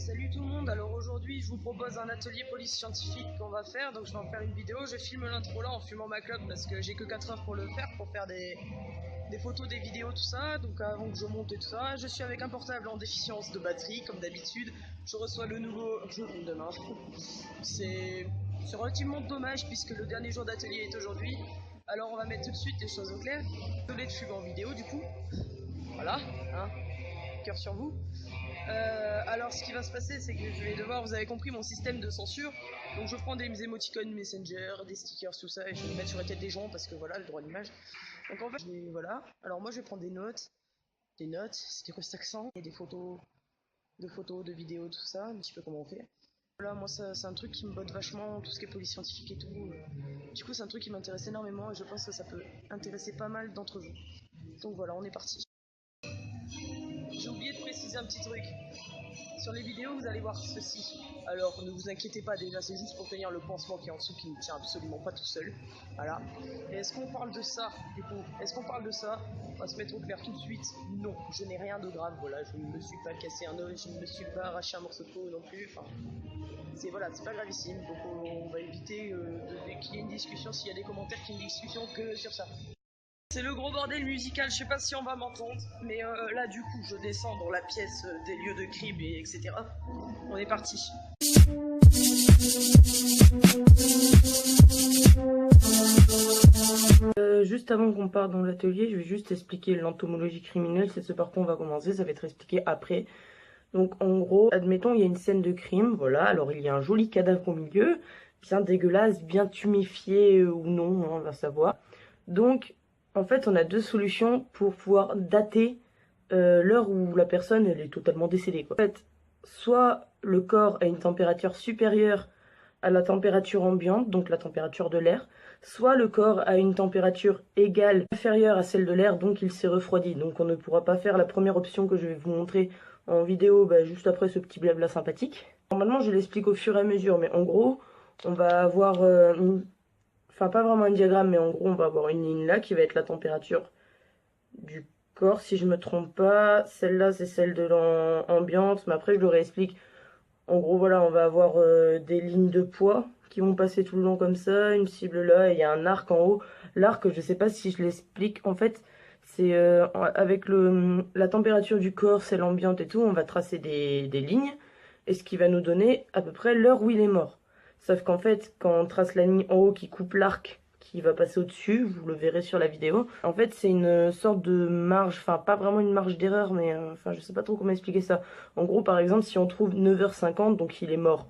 Salut tout le monde, alors aujourd'hui je vous propose un atelier police scientifique qu'on va faire, donc je vais en faire une vidéo, je filme l'intro là en fumant ma clope parce que j'ai que 4 heures pour le faire, pour faire des photos, des vidéos, tout ça, donc avant que je monte et tout ça, je suis avec un portable en déficience de batterie comme d'habitude, je reçois le nouveau jeu demain, c'est relativement dommage puisque le dernier jour d'atelier est aujourd'hui, alors on va mettre tout de suite les choses au clair, désolé de fumer en vidéo du coup, voilà, hein, cœur sur vous. Alors ce qui va se passer c'est que je vais devoir, vous avez compris mon système de censure, donc je prends des émoticônes Messenger, des stickers, tout ça et je vais les mettre sur la tête des gens parce que voilà le droit d'image. Donc en fait voilà, alors moi je vais prendre des notes, c'est quoi cet accent, et des photos, de vidéos, tout ça, un petit peu comment on fait. Voilà, moi c'est un truc qui me botte vachement, tout ce qui est police scientifique et tout. Du coup c'est un truc qui m'intéresse énormément et je pense que ça peut intéresser pas mal d'entre vous. Donc voilà, on est parti. J'ai oublié de préciser un petit truc. Sur les vidéos, vous allez voir ceci. Alors, ne vous inquiétez pas déjà, c'est juste pour tenir le pansement qui est en dessous qui ne tient absolument pas tout seul. Voilà. Et est-ce qu'on parle de ça, du coup? Est-ce qu'on parle de ça? On va se mettre au clair tout de suite. Non, je n'ai rien de grave. Voilà, je ne me suis pas cassé un os, je ne me suis pas arraché un morceau de peau non plus. Enfin, c'est voilà, c'est pas gravissime. Donc, on va éviter qu'il y ait une discussion. S'il y a des commentaires, qu'il y ait une discussion que sur ça. C'est le gros bordel musical, je sais pas si on va m'entendre, mais là du coup je descends dans la pièce des lieux de crime et etc. On est parti. Juste avant qu'on parte dans l'atelier, je vais juste expliquer l'entomologie criminelle, c'est ce par quoi on va commencer, ça va être expliqué après. Donc en gros, admettons il y a une scène de crime, voilà, alors il y a un joli cadavre au milieu, bien dégueulasse, bien tuméfié ou non, hein, on va savoir. Donc en fait on a deux solutions pour pouvoir dater l'heure où la personne elle est totalement décédée, quoi. En fait, soit le corps a une température supérieure à la température ambiante, donc la température de l'air, soit le corps a une température égale, inférieure à celle de l'air, donc il s'est refroidi. Donc on ne pourra pas faire la première option que je vais vous montrer en vidéo juste après ce petit blabla sympathique. Normalement je l'explique au fur et à mesure, mais en gros on va avoir enfin pas vraiment un diagramme, mais en gros on va avoir une ligne là qui va être la température du corps si je me trompe pas. Celle-là c'est celle de l'ambiance, mais après je le réexplique. En gros voilà, on va avoir des lignes de poids qui vont passer tout le long comme ça, une cible là, et il y a un arc en haut. L'arc, je sais pas si je l'explique, en fait c'est avec la température du corps, celle ambiante et tout, on va tracer des lignes, et ce qui va nous donner à peu près l'heure où il est mort. Sauf qu'en fait, quand on trace la ligne en haut qui coupe l'arc qui va passer au-dessus, vous le verrez sur la vidéo, en fait c'est une sorte de marge, enfin pas vraiment une marge d'erreur, mais enfin je sais pas trop comment expliquer ça. En gros par exemple si on trouve 9h50, donc il est mort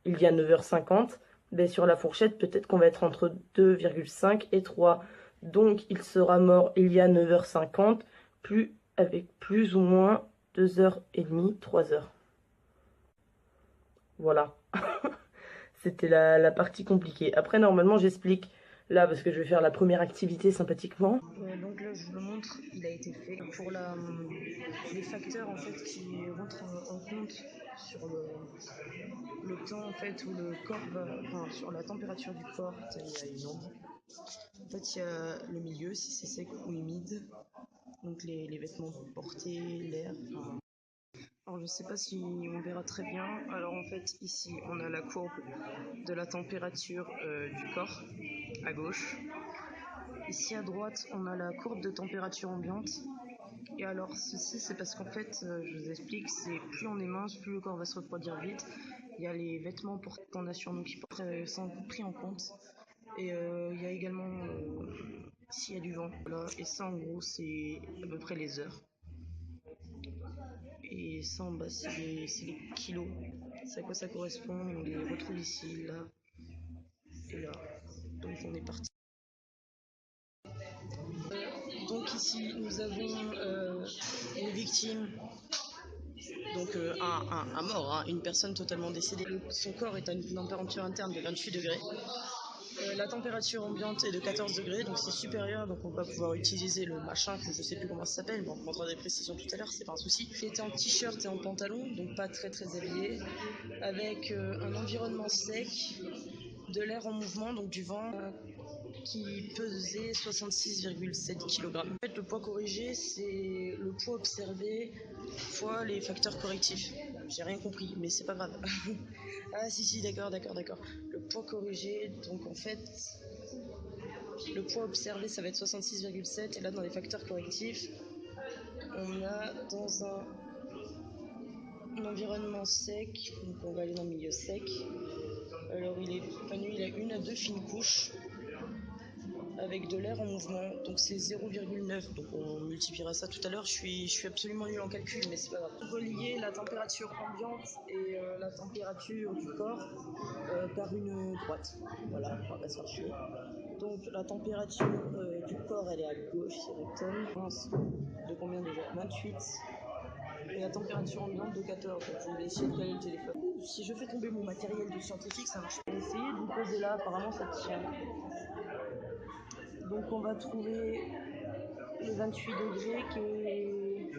il y a 9h50, ben sur la fourchette peut-être qu'on va être entre 2,5 et 3. Donc il sera mort il y a 9h50, avec plus ou moins 2h30, 3h. Voilà. C'était la partie compliquée. Après, normalement, j'explique là parce que je vais faire la première activité sympathiquement. Donc là, je vous le montre, il a été fait pour les facteurs en fait qui rentrent en compte sur le temps en fait où le corps va, enfin sur la température du corps. Il y a une onde. En fait, il y a le milieu, si c'est sec ou humide. Donc les vêtements portés, l'air. Enfin, alors je sais pas si on verra très bien. Alors en fait ici on a la courbe de la température du corps à gauche. Ici à droite on a la courbe de température ambiante. Et alors ceci c'est parce qu'en fait je vous explique, c'est plus on est mince, plus le corps va se refroidir vite. Il y a les vêtements portés en nation donc qui sont pris en compte. Et il y a également s'il y a du vent. Voilà. Et ça en gros c'est à peu près les heures. Et ça en bas c'est les kilos, c'est à quoi ça correspond, on les retrouve ici, là et là, donc on est parti. Donc ici nous avons une victime, donc un mort, hein, une personne totalement décédée. Son corps est à une température interne de 28 degrés. La température ambiante est de 14 degrés, donc c'est supérieur, donc on va pouvoir utiliser le machin que je sais plus comment ça s'appelle, bon, on montrera des précisions tout à l'heure, c'est pas un souci. Il était en t-shirt et en pantalon, donc pas très habillé, avec un environnement sec, de l'air en mouvement, donc du vent, qui pesait 66,7 kg. En fait, le poids corrigé, c'est le poids observé fois les facteurs correctifs. j'ai rien compris, mais c'est pas grave. Ah si, d'accord. Le poids corrigé, donc en fait, le poids observé, ça va être 66,7. Et là, dans les facteurs correctifs, on a dans un environnement sec, donc on va aller dans le milieu sec. Alors il a 1 à 2 fines couches avec de l'air en mouvement, donc c'est 0,9, donc on multipliera ça tout à l'heure. Je suis absolument nul en calcul, mais c'est pas grave. Relier la température ambiante et la température du corps par une droite. Voilà, on va pas se faire chier. Donc la température du corps, elle est à gauche, c'est rectum. De combien déjà? 28. Et la température ambiante de 14. Donc je vais essayer de caler le téléphone. Si je fais tomber mon matériel de scientifique, ça marche. Je vais essayer de vous poser là, apparemment ça tient. Donc on va trouver le 28 degrés qui est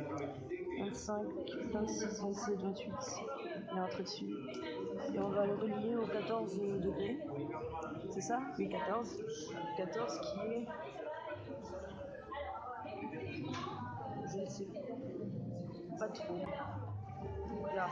25, 26, 27, 28. Il y a un trait dessus. Et on va le relier au 14 degrés. C'est ça? Oui, 14. 14 qui est... Je ne sais pas trop. Là.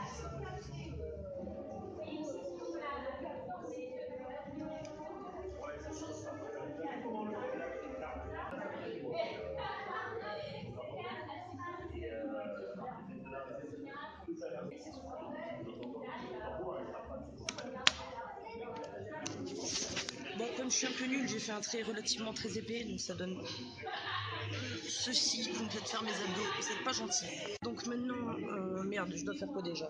Bon, comme je suis un peu nul, j'ai fait un trait relativement très épais, donc ça donne ceci. Vous me faites faire mes abdos, vous n'êtes pas gentil. Donc maintenant, merde, je dois faire quoi déjà?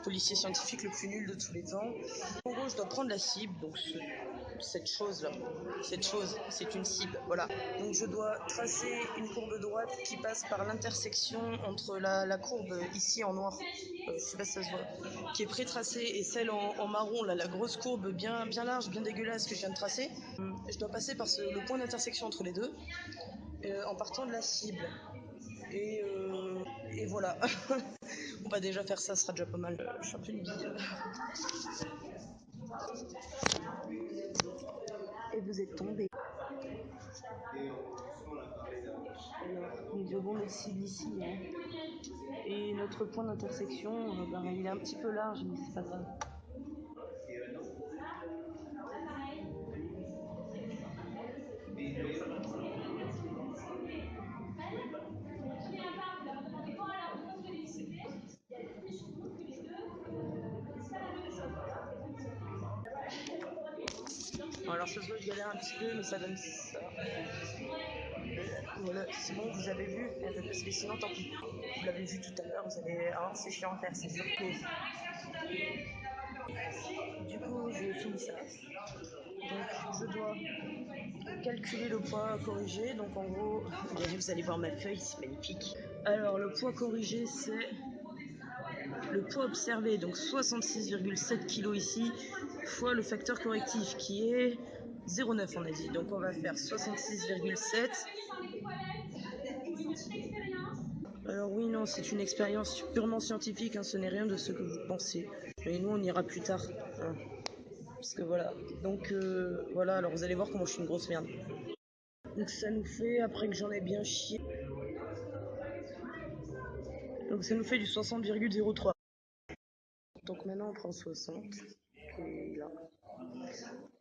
Policier scientifique le plus nul de tous les temps. En gros, je dois prendre la cible, donc cette chose là, c'est une cible, voilà. Donc je dois tracer une courbe droite qui passe par l'intersection entre la courbe ici en noir, je sais pas si ça se voit, qui est pré-tracée, et celle en marron, là, la grosse courbe bien large, bien dégueulasse que je viens de tracer. Je dois passer par le point d'intersection entre les deux, en partant de la cible. Et voilà. On va déjà faire ça, ce sera déjà pas mal. Je suis un peu une bille. Et vous êtes tombé. Alors, nous devons notre cible ici. Hein. Et notre point d'intersection, il est un petit peu large, mais c'est pas grave. Bon, alors ce soir je galère un petit peu, mais ça donne ça. Voilà, c'est bon, vous avez vu, parce que sinon tant pis. Vous l'avez vu tout à l'heure, vous allez... Hein, c'est chiant à faire, c'est sur pause. Du coup, je finis ça. Donc je dois calculer le poids corrigé. Donc en gros, vous allez voir ma feuille, c'est magnifique. Alors le poids corrigé, c'est le poids observé, donc 66,7 kg ici, fois le facteur correctif qui est 0,9 on a dit. Donc on va faire 66,7. Alors oui, non, c'est une expérience purement scientifique, hein, ce n'est rien de ce que vous pensez. Mais nous, on ira plus tard. Hein. Parce que voilà. Donc voilà, alors vous allez voir comment je suis une grosse merde. Donc ça nous fait, après que j'en ai bien chié, donc ça nous fait du 60,03. Donc maintenant on prend 60, et là.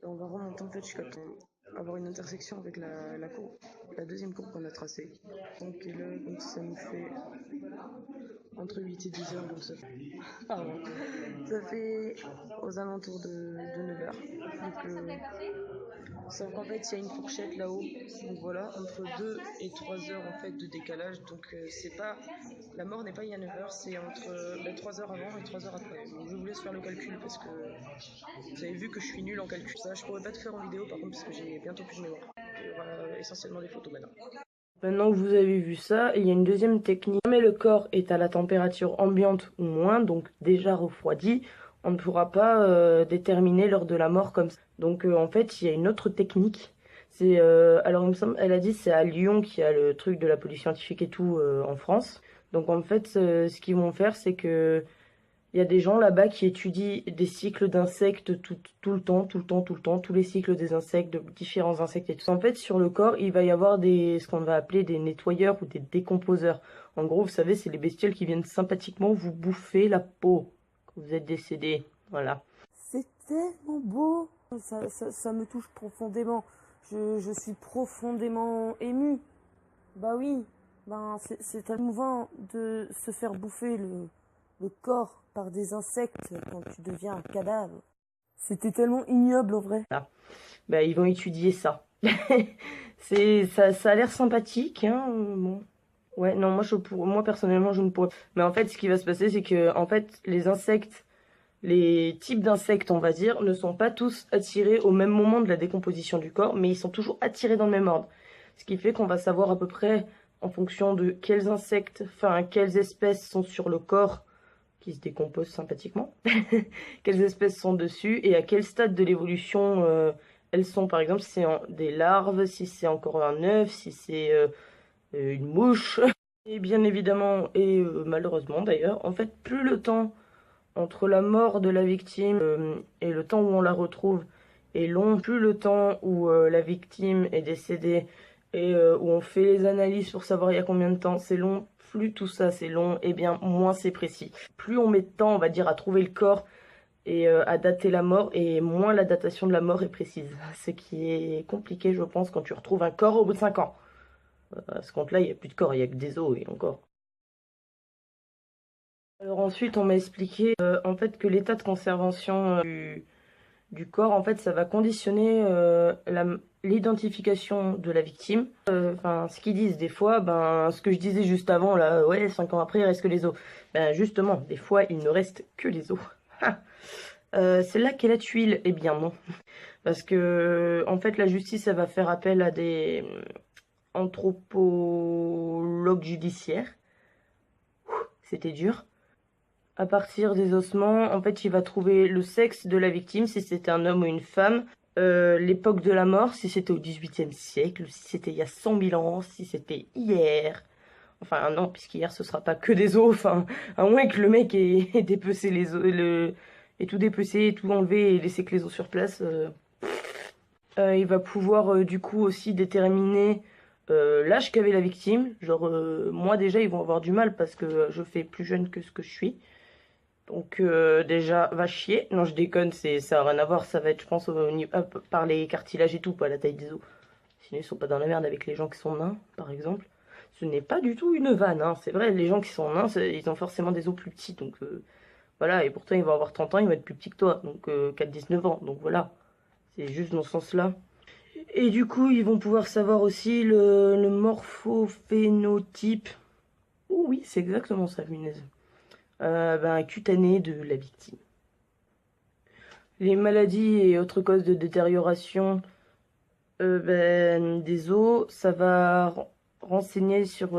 Et on va remonter en fait jusqu'à avoir une intersection avec la deuxième courbe qu'on a tracée. Donc là, donc ça nous fait entre 8 et 10 heures, donc ça fait, pardon, ça fait aux alentours de 9 heures. Donc sauf qu'en fait il y a une fourchette là-haut, donc voilà, entre 2 et 3 heures en fait de décalage, donc c'est pas, la mort n'est pas il y a 9 heures, c'est entre 3 heures avant et 3 heures après. Donc je vous laisse faire le calcul parce que vous avez vu que je suis nulle en calcul. Ça je pourrais pas te faire en vidéo par contre parce que j'ai bientôt plus de mémoire. Il y aura essentiellement des photos maintenant. Maintenant que vous avez vu ça, il y a une deuxième technique. Si le corps est à la température ambiante ou moins, donc déjà refroidi, on ne pourra pas déterminer l'heure de la mort comme ça. Donc en fait, il y a une autre technique. C'est alors il me semble, elle a dit c'est à Lyon qu'il y a le truc de la police scientifique et tout en France. Donc en fait, ce qu'ils vont faire, c'est que Il y a des gens là-bas qui étudient des cycles d'insectes tout le temps, tous les cycles des insectes, de différents insectes et tout. En fait, sur le corps, il va y avoir ce qu'on va appeler des nettoyeurs ou des décomposeurs. En gros, vous savez, c'est les bestioles qui viennent sympathiquement vous bouffer la peau quand vous êtes décédé. Voilà. C'est tellement beau. Ça me touche profondément. Je suis profondément émue. Bah oui, c'est tellement émouvant de se faire bouffer le corps par des insectes quand tu deviens un cadavre. C'était tellement ignoble en vrai. Voilà. Bah, ils vont étudier ça. Ça a l'air sympathique, hein. Bon. Ouais, non, moi personnellement, je ne pourrais. Mais en fait, ce qui va se passer, c'est que en fait, les types d'insectes, on va dire, ne sont pas tous attirés au même moment de la décomposition du corps, mais ils sont toujours attirés dans le même ordre. Ce qui fait qu'on va savoir à peu près, en fonction de quels insectes, enfin, quelles espèces sont sur le corps qui se décomposent sympathiquement, quelles espèces sont dessus et à quel stade de l'évolution elles sont. Par exemple, si c'est des larves, si c'est encore un œuf, si c'est une mouche. Et bien évidemment, et malheureusement d'ailleurs, en fait, plus le temps entre la mort de la victime et le temps où on la retrouve est long, plus le temps où la victime est décédée et où on fait les analyses pour savoir il y a combien de temps c'est long, plus tout ça c'est long, et bien moins c'est précis. Plus on met de temps, on va dire, à trouver le corps et à dater la mort, et moins la datation de la mort est précise. Ce qui est compliqué, je pense, quand tu retrouves un corps au bout de 5 ans. À ce compte-là, il n'y a plus de corps, il n'y a que des os et encore. Alors ensuite, on m'a expliqué en fait que l'état de conservation du corps, en fait, ça va conditionner l'identification de la victime. Enfin, ce qu'ils disent des fois, ben, ce que je disais juste avant, là, ouais, 5 ans après, il reste que les os. Ben, justement, des fois, il ne reste que les os. C'est là qu'est la tuile. Eh bien, non. Parce que, en fait, la justice, elle va faire appel à des anthropologues judiciaires. C'était dur. À partir des ossements, en fait, il va trouver le sexe de la victime, si c'était un homme ou une femme, l'époque de la mort, si c'était au XVIIIe siècle, si c'était il y a 100 000 ans, si c'était hier. Enfin, non, puisqu'hier, ce sera pas que des os, enfin, à moins que le mec ait dépecé les os, ait tout dépecé, tout enlevé et laissé que les os sur place. Il va pouvoir, du coup, aussi déterminer l'âge qu'avait la victime. Genre, moi, déjà, ils vont avoir du mal parce que je fais plus jeune que ce que je suis. Donc déjà, va chier. Non, je déconne, ça n'a rien à voir. Ça va être, je pense, par les cartilages et tout, pas la taille des os. Sinon, ils sont pas dans la merde avec les gens qui sont nains, par exemple. Ce n'est pas du tout une vanne, hein. C'est vrai, les gens qui sont nains, ils ont forcément des os plus petits. Donc voilà, et pourtant, ils vont avoir 30 ans, ils vont être plus petits que toi. Donc 4-19 ans. Donc voilà, c'est juste dans ce sens-là. Et du coup, ils vont pouvoir savoir aussi le morphophénotype. Oh oui, c'est exactement ça, punaise. Cutané de la victime. Les maladies et autres causes de détérioration des os, ça va renseigner sur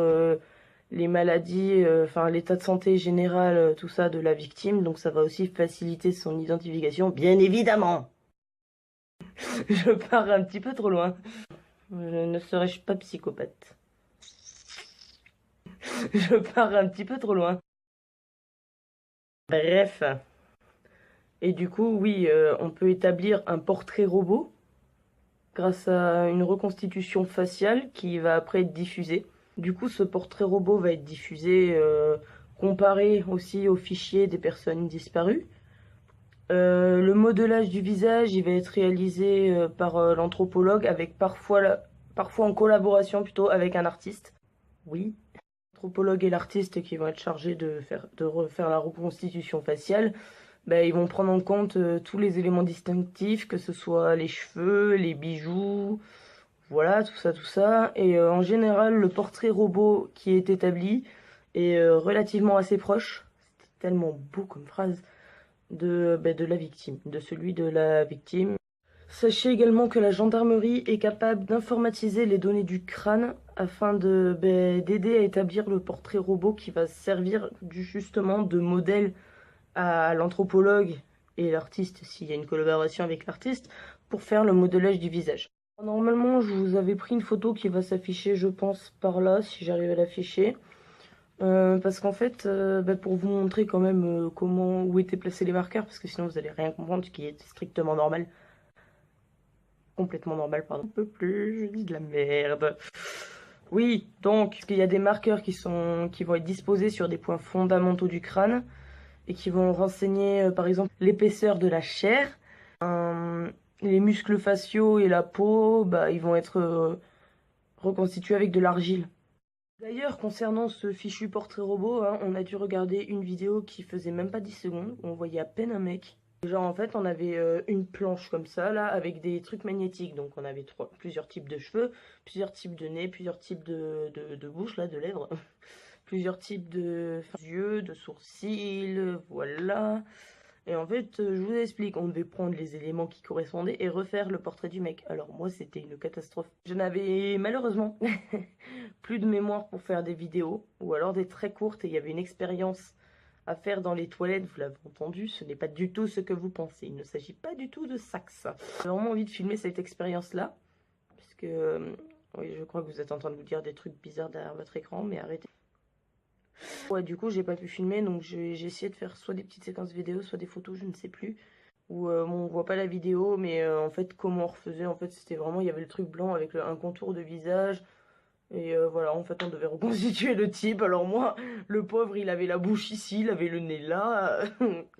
les maladies, enfin l'état de santé général, tout ça de la victime. Donc ça va aussi faciliter son identification, bien évidemment. Je pars un petit peu trop loin. Ne serais-je pas psychopathe? Je pars un petit peu trop loin. Bref. Et du coup, oui, on peut établir un portrait robot grâce à une reconstitution faciale qui va après être diffusée. Du coup, ce portrait robot va être diffusé, comparé aussi aux fichiers des personnes disparues. Le modelage du visage, il va être réalisé par l'anthropologue, avec parfois en collaboration plutôt avec un artiste. Oui, l'anthropologue et l'artiste qui vont être chargés de refaire la reconstitution faciale, ben, ils vont prendre en compte tous les éléments distinctifs, que ce soit les cheveux, les bijoux, voilà, tout ça, tout ça. Et en général, le portrait robot qui est établi est relativement assez proche, c'est tellement beau comme phrase, de la victime, de celui de la victime. Sachez également que la gendarmerie est capable d'informatiser les données du crâne afin d'aider à établir le portrait robot qui va servir justement de modèle à l'anthropologue et l'artiste, s'il y a une collaboration avec l'artiste, pour faire le modelage du visage. Normalement, je vous avais pris une photo qui va s'afficher, je pense, par là, si j'arrive à l'afficher. Parce qu'en fait, pour vous montrer quand même où étaient placés les marqueurs, parce que sinon vous allez rien comprendre, ce qui est strictement normal. Complètement normal, pardon. Un peu plus, je dis de la merde. Oui, donc, il y a des marqueurs qui vont être disposés sur des points fondamentaux du crâne et qui vont renseigner, par exemple, l'épaisseur de la chair. Les muscles faciaux et la peau, ils vont être reconstitués avec de l'argile. D'ailleurs, concernant ce fichu portrait robot, hein, on a dû regarder une vidéo qui faisait même pas 10 secondes, où on voyait à peine un mec. Genre, en fait, on avait une planche comme ça, là, avec des trucs magnétiques. Donc, on avait plusieurs types de cheveux, plusieurs types de nez, plusieurs types de bouche, là, de lèvres, plusieurs types de yeux, de sourcils, voilà. Et en fait, je vous explique, on devait prendre les éléments qui correspondaient et refaire le portrait du mec. Alors moi, c'était une catastrophe. Je n'avais malheureusement plus de mémoire pour faire des vidéos, ou alors des très courtes, et il y avait une expérience à faire dans les toilettes, vous l'avez entendu, ce n'est pas du tout ce que vous pensez. Il ne s'agit pas du tout de sax. J'ai vraiment envie de filmer cette expérience-là, puisque, oui, je crois que vous êtes en train de vous dire des trucs bizarres derrière votre écran, mais arrêtez. Ouais, du coup, j'ai pas pu filmer, donc j'ai essayé de faire soit des petites séquences vidéo, soit des photos, je ne sais plus. Où on voit pas la vidéo, mais en fait, comment on refaisait, en fait, c'était vraiment, il y avait le truc blanc avec un contour de visage. Et voilà, en fait, on devait reconstituer le type. Alors moi, le pauvre, il avait la bouche ici, il avait le nez là,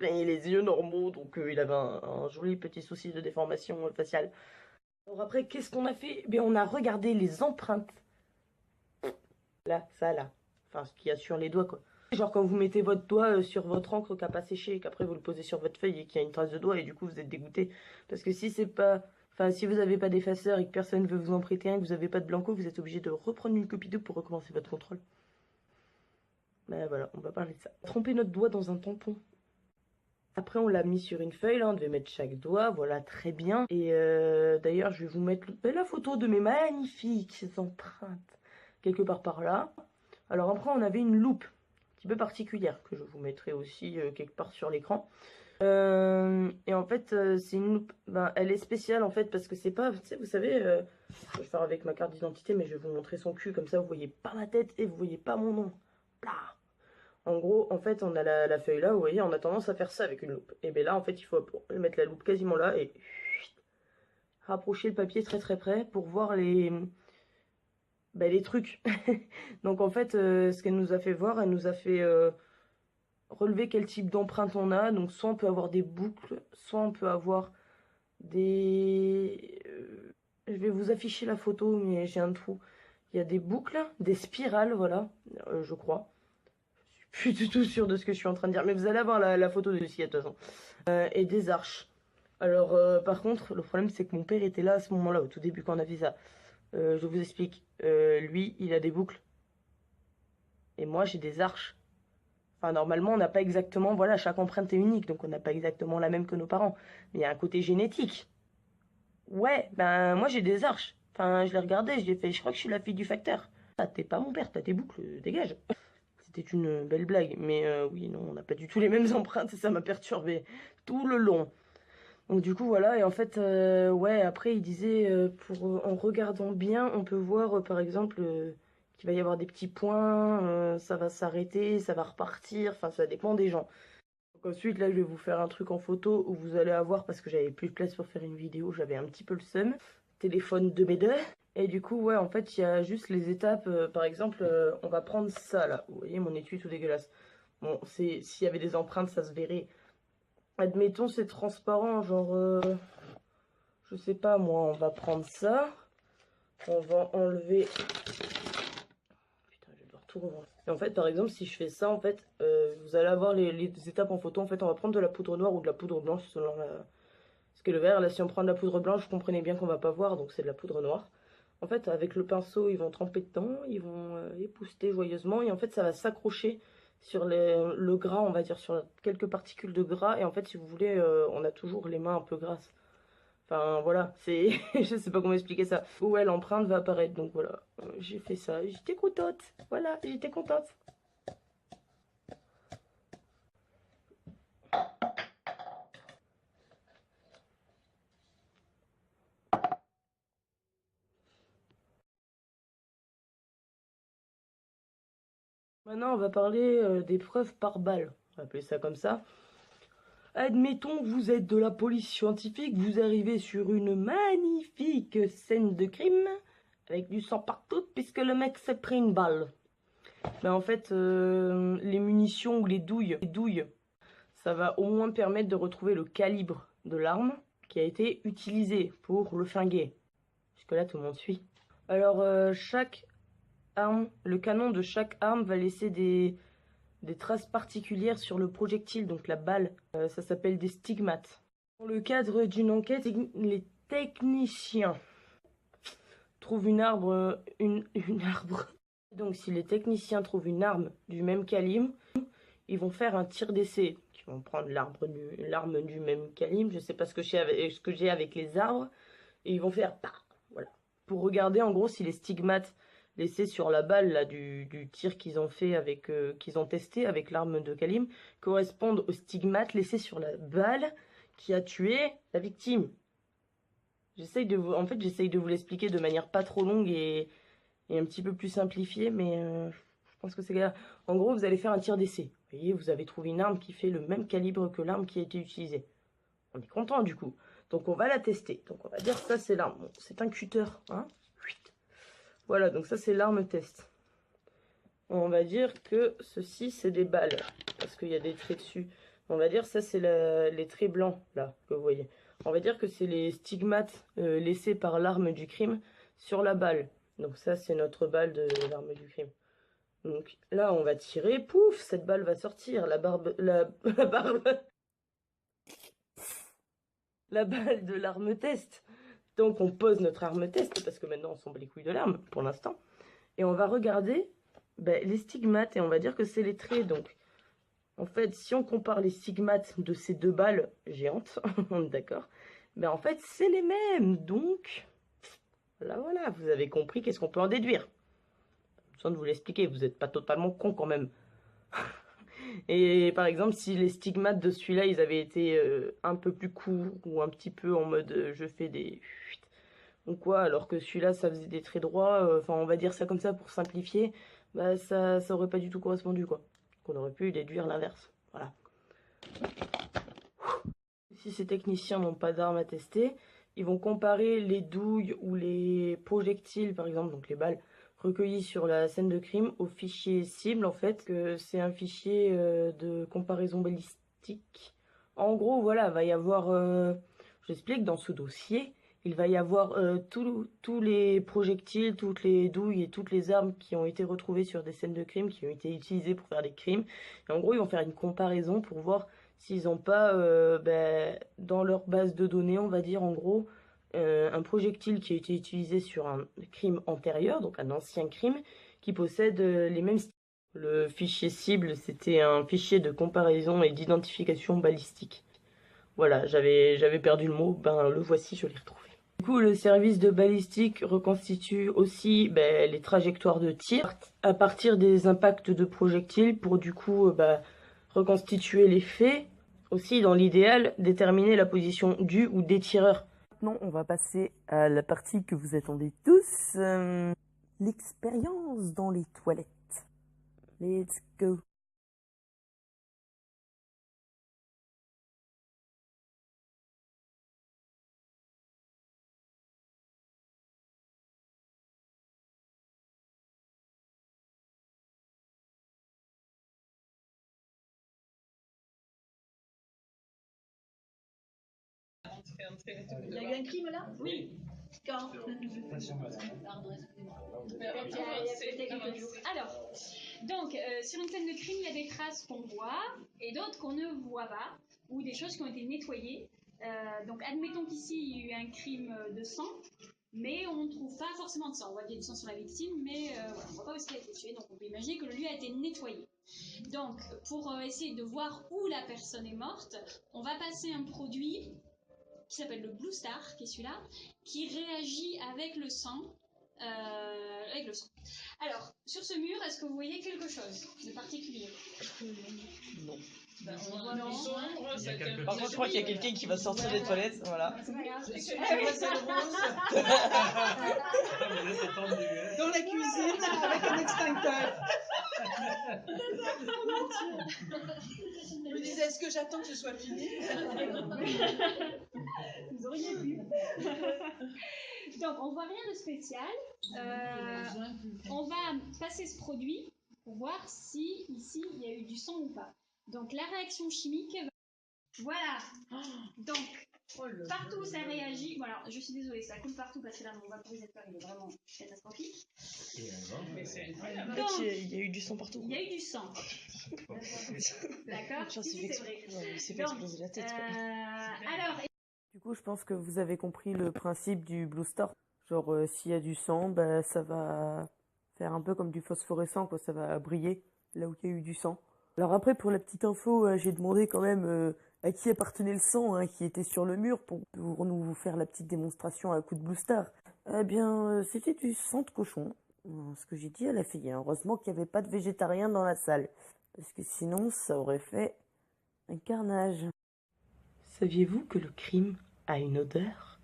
et les yeux normaux, donc il avait un joli petit souci de déformation faciale. Alors après, qu'est-ce qu'on a fait? Ben, on a regardé les empreintes. Là, ça, là. Enfin, ce qu'il y a sur les doigts, quoi. Genre quand vous mettez votre doigt sur votre encre qui n'a pas séché et qu'après vous le posez sur votre feuille et qu'il y a une trace de doigt et du coup vous êtes dégoûté. Parce que si c'est pas... Enfin, si vous n'avez pas d'effaceur et que personne ne veut vous en prêter un, que vous n'avez pas de blanco, vous êtes obligé de reprendre une copie d'eux pour recommencer votre contrôle. Ben voilà, on va parler de ça. Tremper notre doigt dans un tampon. Après, on l'a mis sur une feuille, là, on devait mettre chaque doigt, voilà, très bien. Et d'ailleurs, je vais vous mettre la photo de mes magnifiques empreintes quelque part par là. Alors après, on avait une loupe un petit peu particulière que je vous mettrai aussi quelque part sur l'écran. Et en fait, c'est une loupe, elle est spéciale en fait parce que c'est pas, tu sais, vous savez, je vais faire avec ma carte d'identité, mais je vais vous montrer son cul comme ça, vous voyez pas ma tête et vous voyez pas mon nom. Blah. En gros, en fait, on a la feuille là, vous voyez, on a tendance à faire ça avec une loupe. Et bien là, en fait, il faut mettre la loupe quasiment là et rapprocher le papier très très près pour voir les trucs. Donc en fait, ce qu'elle nous a fait voir, elle nous a fait relever quel type d'empreinte on a. Donc soit on peut avoir des boucles, soit on peut avoir des... je vais vous afficher la photo, mais j'ai un trou. Il y a des boucles, des spirales, voilà, je crois. Je suis plus du tout sûre de ce que je suis en train de dire, mais vous allez avoir la photo de ceci, de toute façon. Et des arches. Alors, par contre, le problème, c'est que mon père était là à ce moment-là, au tout début, quand on a fait ça. Je vous explique. Lui, il a des boucles. Et moi, j'ai des arches. Enfin, normalement, on n'a pas exactement... Voilà, chaque empreinte est unique, donc on n'a pas exactement la même que nos parents. Mais il y a un côté génétique. Ouais, ben, moi, j'ai des arches. Enfin, je l'ai regardé, j'ai fait, je crois que je suis la fille du facteur. Ah, t'es pas mon père, t'as tes boucles, dégage. C'était une belle blague, mais oui, non, on n'a pas du tout les mêmes empreintes, et ça m'a perturbé tout le long. Donc du coup, voilà, et en fait, ouais, après, il disait, en regardant bien, on peut voir, par exemple, qu'il va y avoir des petits points, ça va s'arrêter, ça va repartir, enfin, ça dépend des gens. Donc ensuite, là, je vais vous faire un truc en photo où vous allez avoir, parce que j'avais plus de place pour faire une vidéo, j'avais un petit peu le seum, téléphone de mes deux. Et du coup, ouais, en fait, il y a juste les étapes, par exemple, on va prendre ça, là. Vous voyez, mon étui tout dégueulasse. Bon, s'il y avait des empreintes, ça se verrait. Admettons, c'est transparent, genre, je sais pas, moi, on va prendre ça. On va enlever... Putain, je vais devoir tout revoir. Et en fait, par exemple, si je fais ça, en fait, vous allez avoir les étapes en photo. En fait, on va prendre de la poudre noire ou de la poudre blanche, selon ce qu'est le vert. Là, si on prend de la poudre blanche, vous comprenez bien qu'on va pas voir, donc c'est de la poudre noire. En fait, avec le pinceau, ils vont tremper dedans, ils vont épousseter joyeusement, et en fait, ça va s'accrocher sur le gras, on va dire, sur quelques particules de gras. Et en fait, si vous voulez, on a toujours les mains un peu grasses. Enfin, voilà, c'est... je sais pas comment expliquer ça. Ouais, l'empreinte va apparaître, donc voilà. J'ai fait ça, j'étais contente. Voilà, j'étais contente. Maintenant, on va parler des preuves par balle. On va appeler ça comme ça. Admettons que vous êtes de la police scientifique, vous arrivez sur une magnifique scène de crime avec du sang partout puisque le mec s'est pris une balle. Ben en fait, les munitions ou les douilles, ça va au moins permettre de retrouver le calibre de l'arme qui a été utilisée pour le flinguer. Jusque là, tout le monde suit. Alors, chaque arme, le canon de chaque arme va laisser des traces particulières sur le projectile, donc la balle. Ça s'appelle des stigmates. Dans le cadre d'une enquête, les techniciens trouvent une arbre. Donc si les techniciens trouvent une arme du même calibre, ils vont faire un tir d'essai. Ils vont prendre l'arme du même calibre, je sais pas ce que j'ai avec les arbres, et ils vont faire voilà. Pour regarder en gros si les stigmates laissés sur la balle là, du tir qu'ils ont fait qu'ils ont testé avec l'arme de calibre correspondent aux stigmates laissés sur la balle qui a tué la victime. J'essaye de vous l'expliquer de manière pas trop longue et un petit peu plus simplifiée, mais je pense que c'est là. En gros, vous allez faire un tir d'essai. Vous voyez, vous avez trouvé une arme qui fait le même calibre que l'arme qui a été utilisée. On est content du coup. Donc on va la tester. Donc on va dire ça c'est l'arme. Bon, c'est un cutter, hein. Voilà, donc ça c'est l'arme test. On va dire que ceci c'est des balles, parce qu'il y a des traits dessus. On va dire ça c'est les traits blancs, là, que vous voyez. On va dire que c'est les stigmates laissés par l'arme du crime sur la balle. Donc ça c'est notre balle de l'arme du crime. Donc là on va tirer, pouf, cette balle va sortir, la balle de l'arme test. Donc on pose notre arme test, parce que maintenant on s'en bat les couilles de l'arme, pour l'instant. Et on va regarder les stigmates, et on va dire que c'est les traits. Donc en fait, si on compare les stigmates de ces deux balles géantes, d'accord, en fait c'est les mêmes. Donc voilà, vous avez compris qu'est-ce qu'on peut en déduire. Besoin de vous l'expliquer, vous n'êtes pas totalement con quand même. Et par exemple, si les stigmates de celui-là, ils avaient été un peu plus courts, ou un petit peu en mode je fais des... ou quoi, alors que celui-là, ça faisait des traits droits, enfin on va dire ça comme ça pour simplifier, ça aurait pas du tout correspondu, quoi. On aurait pu déduire l'inverse, voilà. Si ces techniciens n'ont pas d'armes à tester, ils vont comparer les douilles ou les projectiles, par exemple, donc les balles, recueillis sur la scène de crime au fichier cible, en fait, que c'est un fichier de comparaison balistique. En gros, voilà, va y avoir, j'explique, dans ce dossier, il va y avoir tous les projectiles, toutes les douilles et toutes les armes qui ont été retrouvées sur des scènes de crime, qui ont été utilisées pour faire des crimes. Et en gros, ils vont faire une comparaison pour voir s'ils n'ont pas, dans leur base de données, on va dire, en gros, un projectile qui a été utilisé sur un crime antérieur, donc un ancien crime, qui possède les mêmes styles. Le fichier cible, c'était un fichier de comparaison et d'identification balistique. Voilà, j'avais perdu le mot, le voici, je l'ai retrouvé. Du coup, le service de balistique reconstitue aussi les trajectoires de tir à partir des impacts de projectiles pour du coup reconstituer les faits. Aussi, dans l'idéal, déterminer la position du ou des tireurs. Maintenant, on va passer à la partie que vous attendez tous, l'expérience dans les toilettes. Let's go. Il y a eu un crime là? Oui. Quand? Pardon, excusez-moi. Alors, donc, sur une scène de crime, il y a des traces qu'on voit et d'autres qu'on ne voit pas, ou des choses qui ont été nettoyées. Donc, admettons qu'ici, il y a eu un crime de sang, mais on ne trouve pas forcément de sang. On voit qu'il y a du sang sur la victime, mais voilà, on ne voit pas où il a été tué, donc on peut imaginer que le lieu a été nettoyé. Donc, pour essayer de voir où la personne est morte, on va passer un produit qui s'appelle le Blue Star, qui est celui-là, qui réagit avec le sang. Alors, sur ce mur, est-ce que vous voyez quelque chose de particulier? Non. Non. Par contre, je crois qu'il y a quelqu'un qui va sortir des toilettes, voilà. Dans la cuisine avec un extincteur. Je me disais, est-ce que j'attends que ce soit fini? Vous auriez pu. Donc, on voit rien de spécial. On va passer ce produit pour voir si ici il y a eu du sang ou pas. Donc, la réaction chimique. Voilà. Donc, partout où ça réagit. Bon, alors, je suis désolée, ça coule partout parce que là, mon vaporisateur il est vraiment catastrophique. Mais c'est En incroyable. fait, il y a eu du sang partout. Il y a eu du sang. D'accord? Genre, Si, c'est vrai. il s'est fait Donc, exploser la tête. Quoi. alors, Du coup, je pense que vous avez compris le principe du Blue Star. Genre, s'il y a du sang, bah, ça va faire un peu comme du phosphorescent, quoi. Ça va briller là où il y a eu du sang. Alors après, pour la petite info, j'ai demandé quand même à qui appartenait le sang qui était sur le mur pour nous faire la petite démonstration à coup de Blue Star. Eh bien, c'était du sang de cochon. Ce que j'ai dit à la fille. Heureusement qu'il n'y avait pas de végétarien dans la salle. Parce que sinon, ça aurait fait un carnage. Saviez-vous que le crime a une odeur?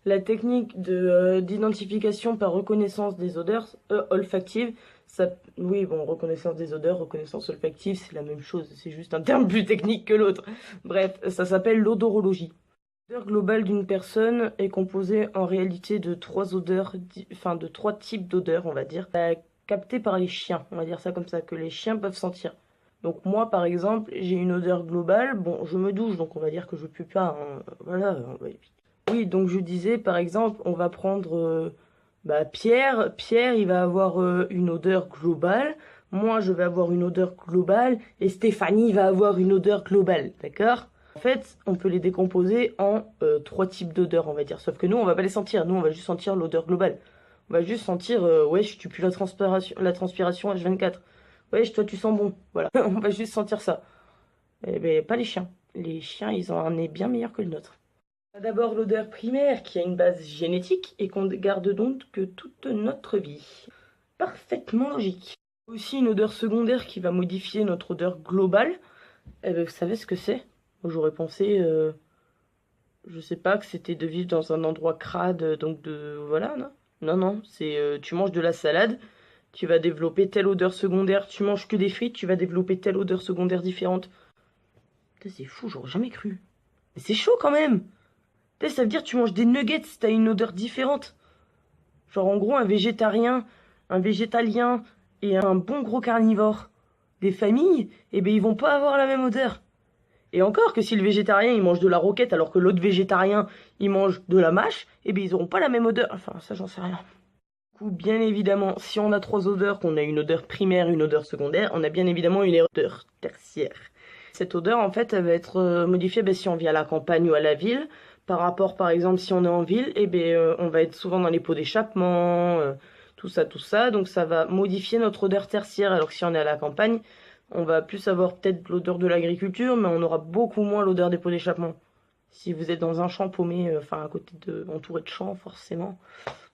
La technique d'identification par reconnaissance des odeurs olfactives, ça, oui, bon, reconnaissance des odeurs, reconnaissance olfactive, c'est la même chose, c'est juste un terme plus technique que l'autre. Bref, ça s'appelle l'odorologie. L'odeur globale d'une personne est composée en réalité de trois odeurs, enfin de trois types d'odeurs, on va dire, captées par les chiens, on va dire ça comme ça, que les chiens peuvent sentir. Donc moi, par exemple, j'ai une odeur globale. Bon, je me douche, donc on va dire que je pue pas. Hein. Voilà. Oui, donc je disais, par exemple, on va prendre Pierre. Pierre, il va avoir une odeur globale. Moi, je vais avoir une odeur globale. Et Stéphanie va avoir une odeur globale. D'accord? En fait, on peut les décomposer en trois types d'odeurs, on va dire. Sauf que nous, on va pas les sentir. Nous, on va juste sentir l'odeur globale. On va juste sentir, wesh, tu pues la transpiration H24. Wesh, toi tu sens bon. Voilà, on va juste sentir ça. Eh ben, pas les chiens. Les chiens, ils ont un nez bien meilleur que le nôtre. D'abord l'odeur primaire qui a une base génétique et qu'on garde donc que toute notre vie. Parfaitement logique. Aussi une odeur secondaire qui va modifier notre odeur globale. Eh ben, vous savez ce que c'est? J'aurais pensé, je sais pas, que c'était de vivre dans un endroit crade, donc de... Voilà, non? Non, c'est tu manges de la salade, tu vas développer telle odeur secondaire. Tu manges que des frites, tu vas développer telle odeur secondaire différente. Putain, c'est fou, j'aurais jamais cru. Mais c'est chaud quand même. Putain, ça veut dire que tu manges des nuggets, t'as une odeur différente. Genre en gros, un végétarien, un végétalien et un bon gros carnivore des familles, eh ben ils vont pas avoir la même odeur. Et encore que si le végétarien il mange de la roquette alors que l'autre végétarien il mange de la mâche, eh ben ils auront pas la même odeur. Enfin, ça j'en sais rien. Bien évidemment, si on a trois odeurs, qu'on a une odeur primaire, une odeur secondaire, on a bien évidemment une odeur tertiaire. Cette odeur, en fait, elle va être modifiée si on vit à la campagne ou à la ville. Par rapport, par exemple, si on est en ville, on va être souvent dans les pots d'échappement, tout ça. Donc ça va modifier notre odeur tertiaire. Alors que si on est à la campagne, on va plus avoir peut-être l'odeur de l'agriculture, mais on aura beaucoup moins l'odeur des pots d'échappement. Si vous êtes dans un champ paumé, entouré de champs, forcément,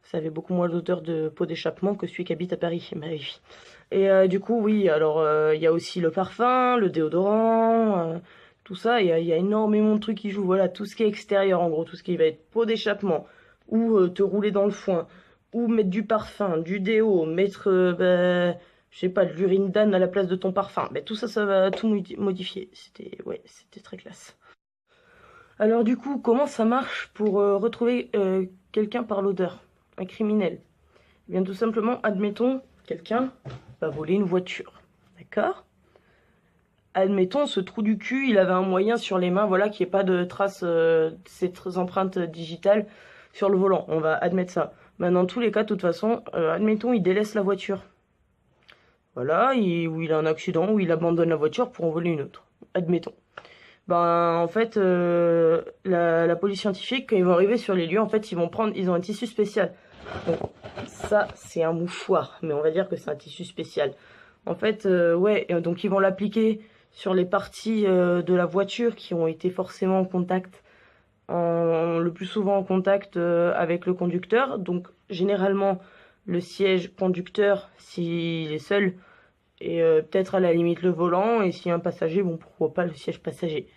ça avait beaucoup moins l'odeur de pot d'échappement que celui qui habite à Paris. Bah oui. Et du coup, oui, alors il y a aussi le parfum, le déodorant, tout ça. Il y a énormément de trucs qui jouent. Voilà, tout ce qui est extérieur, en gros, tout ce qui va être pot d'échappement, ou te rouler dans le foin, ou mettre du parfum, du déo, mettre, je sais pas, de l'urine d'âne à la place de ton parfum. Tout ça, ça va tout modifier. C'était très classe. Alors du coup, comment ça marche pour retrouver quelqu'un par l'odeur? Un criminel. Eh bien tout simplement, admettons, quelqu'un va voler une voiture. D'accord? Admettons, ce trou du cul, il avait un moyen sur les mains, voilà, qu'il n'y ait pas de traces de ces empreintes digitales sur le volant. On va admettre ça. Dans tous les cas, de toute façon, admettons, il délaisse la voiture. Voilà, ou il a un accident, ou il abandonne la voiture pour en voler une autre. Admettons. En fait, la police scientifique, quand ils vont arriver sur les lieux, en fait, ils ont un tissu spécial. Donc, ça, c'est un mouchoir, mais on va dire que c'est un tissu spécial. En fait, donc ils vont l'appliquer sur les parties de la voiture qui ont été forcément en contact, le plus souvent en contact avec le conducteur. Donc, généralement, le siège conducteur, s'il est seul, et peut-être à la limite le volant, et s'il y a un passager, bon, pourquoi pas le siège passager.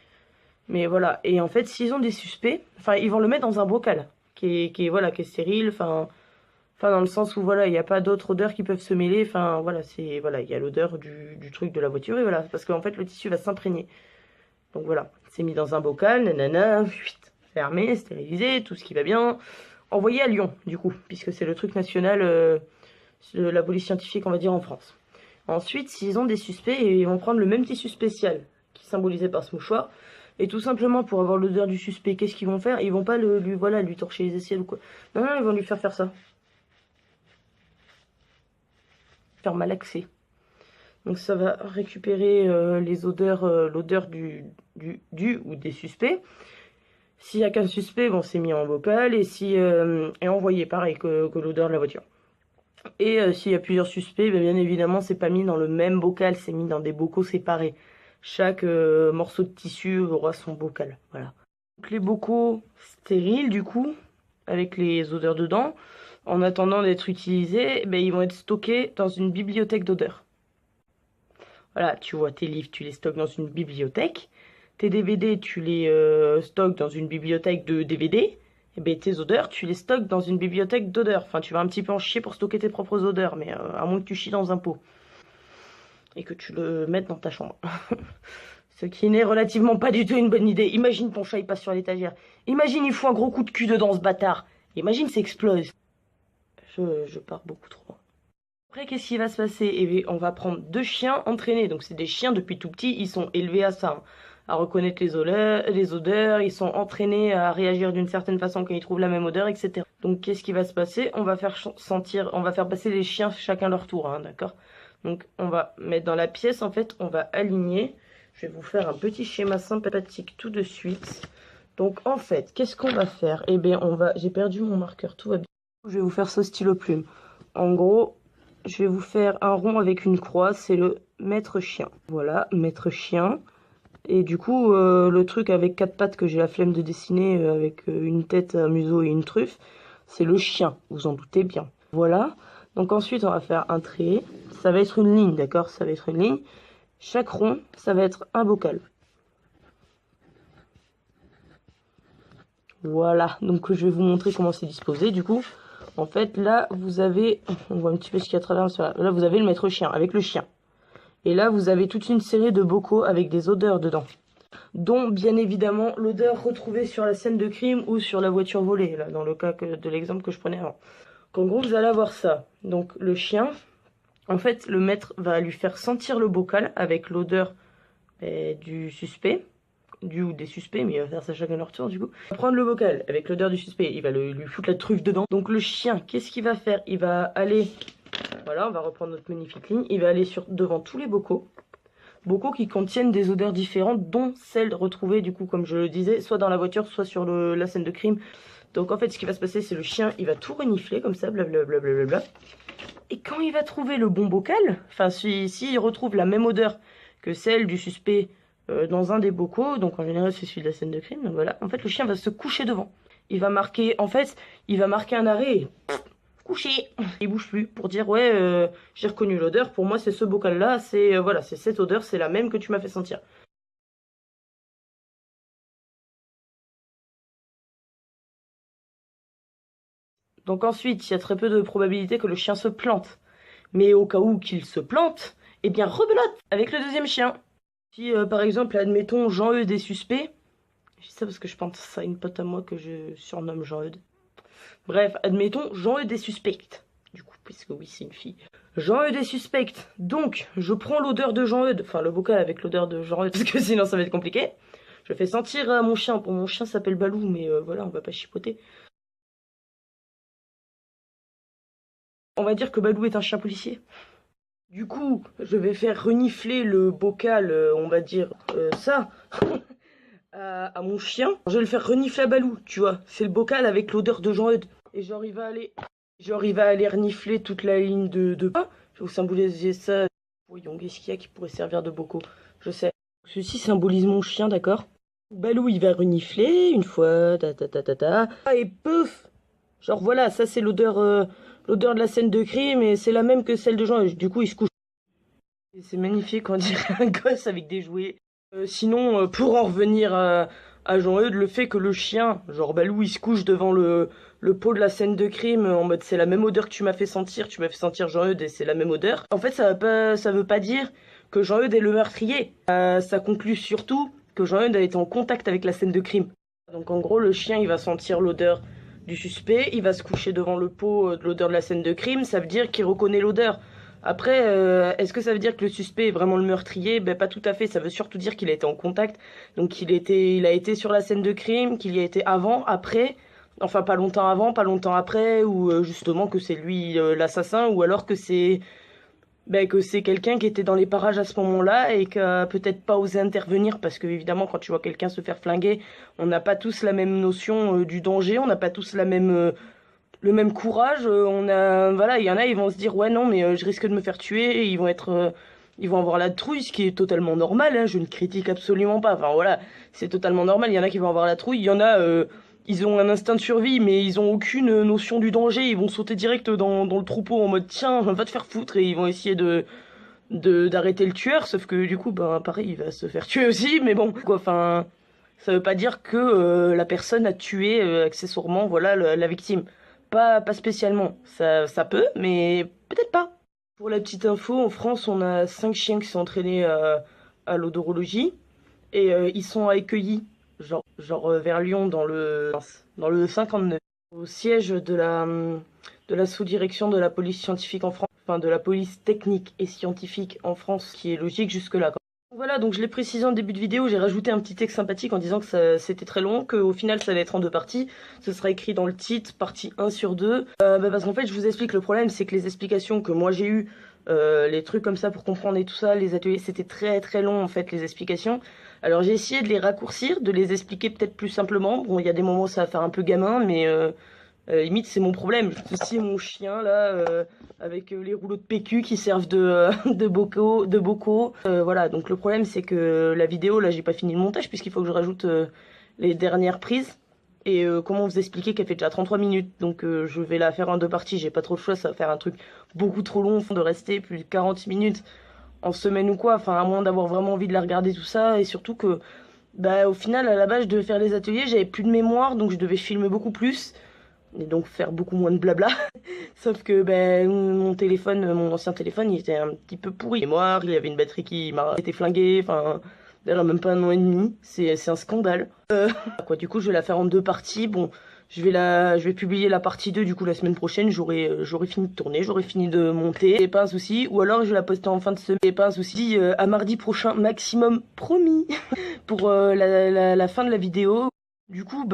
Mais voilà, et en fait, s'ils ont des suspects, ils vont le mettre dans un bocal qui est stérile, Enfin, dans le sens où, voilà, il n'y a pas d'autres odeurs qui peuvent se mêler. Enfin, voilà, voilà, il y a l'odeur du truc de la voiture, et voilà. Parce qu'en fait, le tissu va s'imprégner. Donc voilà, c'est mis dans un bocal, nanana, fermé, stérilisé, tout ce qui va bien. Envoyé à Lyon, du coup, puisque c'est le truc national de la police scientifique, on va dire, en France. Ensuite, s'ils ont des suspects, ils vont prendre le même tissu spécial, qui est symbolisé par ce mouchoir. Et tout simplement, pour avoir l'odeur du suspect, qu'est-ce qu'ils vont faire? Ils vont pas lui torcher les aisselles ou quoi. Non, non, ils vont lui faire ça. Faire malaxer. Donc ça va récupérer les odeurs, l'odeur du ou des suspects. S'il n'y a qu'un suspect, bon, c'est mis en bocal et envoyé, pareil que l'odeur de la voiture. Et s'il y a plusieurs suspects, bien évidemment, c'est pas mis dans le même bocal, c'est mis dans des bocaux séparés. Chaque morceau de tissu aura son bocal, voilà. Donc les bocaux stériles, du coup, avec les odeurs dedans, en attendant d'être utilisés, ils vont être stockés dans une bibliothèque d'odeurs. Voilà, tu vois, tes livres, tu les stockes dans une bibliothèque. Tes DVD, tu les stockes dans une bibliothèque de DVD. Et tes odeurs, tu les stockes dans une bibliothèque d'odeurs. Enfin, tu vas un petit peu en chier pour stocker tes propres odeurs, mais à moins que tu chies dans un pot. Et que tu le mettes dans ta chambre. Ce qui n'est relativement pas du tout une bonne idée. Imagine ton chat, il passe sur l'étagère. Imagine, il fout un gros coup de cul dedans, ce bâtard. Imagine, ça explose. Je pars beaucoup trop loin. Après, qu'est-ce qui va se passer? Eh bien, on va prendre 2 chiens entraînés. Donc, c'est des chiens depuis tout petit. Ils sont élevés à ça, hein, à reconnaître les odeurs. Ils sont entraînés à réagir d'une certaine façon quand ils trouvent la même odeur, etc. Donc, qu'est-ce qui va se passer? On va faire passer les chiens chacun leur tour, hein, d'accord? Donc, on va mettre dans la pièce, en fait, on va aligner. Je vais vous faire un petit schéma sympathique tout de suite. Donc, en fait, qu'est-ce qu'on va faire? Eh bien, j'ai perdu mon marqueur, tout va bien. Je vais vous faire ce stylo plume. En gros, je vais vous faire un rond avec une croix, c'est le maître chien. Voilà, maître chien. Et du coup, le truc avec 4 pattes que j'ai la flemme de dessiner, avec une tête, un museau et une truffe, c'est le chien, vous en doutez bien. Voilà, donc ensuite on va faire un trait, ça va être une ligne, d'accord? Ça va être une ligne. Chaque rond, ça va être un bocal. Voilà, donc je vais vous montrer comment c'est disposé, du coup. En fait, là, vous avez... On voit un petit peu ce qu'il y a à travers. Là, vous avez le maître chien, avec le chien. Et là, vous avez toute une série de bocaux avec des odeurs dedans. Dont, bien évidemment, l'odeur retrouvée sur la scène de crime ou sur la voiture volée, là, dans le cas de l'exemple que je prenais avant. Donc, en gros, vous allez avoir ça. Donc, le chien, en fait, le maître va lui faire sentir le bocal avec l'odeur du suspect. Ou des suspects, mais il va faire ça chacun leur tour, du coup. Il va prendre le bocal avec l'odeur du suspect, il va lui foutre la truffe dedans. Donc le chien, qu'est-ce qu'il va faire? Il va aller, voilà, on va reprendre notre magnifique ligne, il va aller devant tous les bocaux qui contiennent des odeurs différentes, dont celles retrouvées, du coup, comme je le disais, soit dans la voiture, soit sur la scène de crime. Donc en fait, ce qui va se passer, c'est le chien, il va tout renifler comme ça, blablabla. Et quand il va trouver le bon bocal, enfin, s'il retrouve la même odeur que celle du suspect dans un des bocaux, donc en général c'est celui de la scène de crime, donc voilà, en fait le chien va se coucher devant. Il va marquer un arrêt et coucher. Il bouge plus pour dire ouais, j'ai reconnu l'odeur, pour moi c'est ce bocal là, c'est voilà, c'est cette odeur, c'est la même que tu m'as fait sentir. Donc ensuite, il y a très peu de probabilité que le chien se plante. Mais au cas où qu'il se plante, eh bien rebelote avec le deuxième chien. Si par exemple, admettons, Jean-Eudes est suspect, je dis ça parce que je pense à une pote à moi que je surnomme Jean-Eudes. Bref, admettons, Jean-Eudes est suspecte. Du coup, puisque oui, c'est une fille. Jean-Eudes est suspecte. Donc, je prends l'odeur de Jean-Eudes, enfin le bocal avec l'odeur de Jean-Eudes, parce que sinon ça va être compliqué. Je fais sentir à mon chien. Pour mon chien s'appelle Balou, mais voilà, on va pas chipoter. On va dire que Balou est un chien policier. Du coup, je vais faire renifler le bocal, on va dire ça, à mon chien. Je vais le faire renifler à Balou, tu vois. C'est le bocal avec l'odeur de Jean-Eudes. Et genre, il va aller renifler toute la ligne de pas. Je vais vous symboliser ça. Voyons, qu'est-ce qu'il y a qui pourrait servir de bocaux? Je sais. Ceci symbolise mon chien, d'accord? Balou, il va renifler une fois, et pouf! Genre, voilà, ça c'est l'odeur de la scène de crime, et c'est la même que celle de Jean. Du coup, il se couche. C'est magnifique, on dirait un gosse avec des jouets. Sinon, pour en revenir à Jean-Eudes le fait que le chien, genre Balou, il se couche devant le pot de la scène de crime en mode c'est la même odeur que tu m'as fait sentir Jean-Eudes et c'est la même odeur. En fait, ça veut pas dire que Jean-Eudes est le meurtrier. Ça conclut surtout que Jean-Eudes a été en contact avec la scène de crime. Donc en gros, le chien, il va sentir l'odeur du suspect, il va se coucher devant le pot de l'odeur de la scène de crime, ça veut dire qu'il reconnaît l'odeur. Après, est-ce que ça veut dire que le suspect est vraiment le meurtrier? Ben pas tout à fait, ça veut surtout dire qu'il a été en contact, donc il a été sur la scène de crime, qu'il y a été avant, après, enfin pas longtemps avant, pas longtemps après, ou justement que c'est lui l'assassin, ou alors que c'est quelqu'un qui était dans les parages à ce moment-là et qui a peut-être pas osé intervenir parce que évidemment quand tu vois quelqu'un se faire flinguer, on n'a pas tous la même notion du danger, on n'a pas tous le même courage, voilà, il y en a ils vont se dire ouais non mais je risque de me faire tuer et ils vont avoir la trouille, ce qui est totalement normal, hein, je ne critique absolument pas, enfin voilà, c'est totalement normal, il y en a qui vont avoir la trouille, il y en a ils ont un instinct de survie, mais ils ont aucune notion du danger. Ils vont sauter direct dans le troupeau en mode tiens, va te faire foutre, et ils vont essayer d'arrêter le tueur. Sauf que du coup, ben pareil, il va se faire tuer aussi. Mais bon, quoi. Enfin, ça veut pas dire que la personne a tué accessoirement, voilà, la victime. Pas spécialement. Ça peut, mais peut-être pas. Pour la petite info, en France, on a 5 chiens qui sont entraînés à l'odorologie et ils sont accueillis. Genre vers Lyon dans le 59, au siège de la sous-direction de la police scientifique en France, enfin de la police technique et scientifique en France, qui est logique jusque-là. Voilà, donc je l'ai précisé en début de vidéo, j'ai rajouté un petit texte sympathique en disant que c'était très long, qu'au final ça allait être en 2 parties, ce sera écrit dans le titre, partie 1 sur 2, parce qu'en fait je vous explique, le problème c'est que les explications que moi j'ai eues, les trucs comme ça pour comprendre et tout ça, les ateliers, c'était très très long en fait les explications. Alors j'ai essayé de les raccourcir, de les expliquer peut-être plus simplement. Bon, il y a des moments où ça va faire un peu gamin, mais limite c'est mon problème. Ici mon chien là, avec les rouleaux de PQ qui servent de bocaux. Voilà, donc le problème c'est que la vidéo là j'ai pas fini le montage puisqu'il faut que je rajoute les dernières prises. Et comment vous expliquer qu'elle fait déjà 33 minutes. Donc je vais la faire en 2 parties, j'ai pas trop le choix, ça va faire un truc beaucoup trop long de rester plus de 40 minutes en semaine ou quoi, enfin à moins d'avoir vraiment envie de la regarder tout ça, et surtout que bah au final à la base je devais faire les ateliers, j'avais plus de mémoire donc je devais filmer beaucoup plus et donc faire beaucoup moins de blabla. Sauf que mon téléphone, mon ancien téléphone, il était un petit peu pourri. Mémoire, il y avait une batterie qui m'a été flinguée, enfin d'ailleurs même pas 1 an et demi, c'est un scandale. Quoi, du coup je vais la faire en 2 parties. Bon, je vais publier la partie 2 du coup la semaine prochaine, j'aurai fini de tourner, j'aurai fini de monter, et pas un souci, ou alors je vais la poster en fin de semaine, et pas un souci, à mardi prochain maximum, promis, pour la fin de la vidéo. Du coup,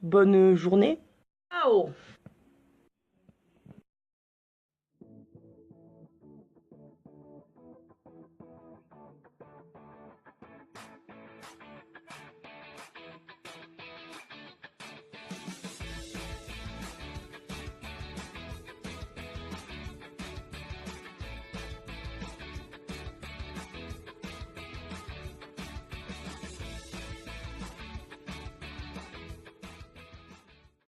bonne journée. Ciao.